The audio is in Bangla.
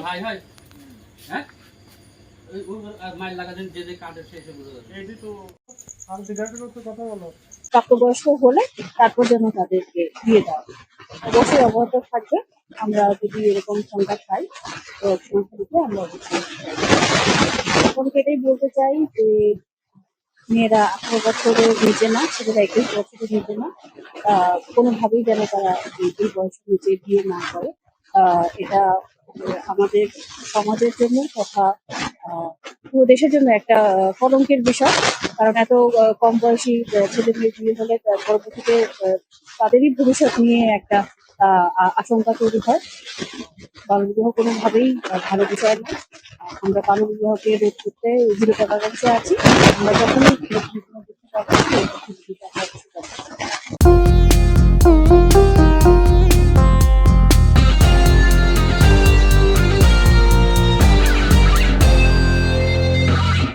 ভাই হয় হ্যাঁ মাইল লাগা দেন যে কার্ডের শেষে বুঝে যাবে এই তো আর সিগারেটের কথা বলো প্রাপ্তবয়স্ক হলে তারপর যেন তাদেরকে দিয়ে দেওয়া অবশ্যই অবগত থাকবে। আমরা যদি এরকম সংখ্যা পাই তো সংখ্যাটিকে আমরা অবশ্যই এখন এটাই বলতে চাই যে মেয়েরা 18 বছরের নিচে না, ছেলেরা 21 বছরের নিচে না, কোনোভাবেই যেন তারা এই বয়সের নিচে বিয়ে না করে। এটা আমাদের সমাজের জন্য তথা পুরো দেশের জন্য একটা কলঙ্কের বিষয়। কারণ এত কম বয়সী ছেলে মেয়ে বিয়ে হলে পরবর্তীতে তাদেরই ভবিষ্যৎ নিয়ে একটা আশঙ্কা তৈরি হয়। বাল্যবিবাহ কোনোভাবেই ভালো বিষয় না। আমরা বাল্যবিবাহকে রোধ করতে দৃঢ় পরামর্শে আছি। আমরা যখনই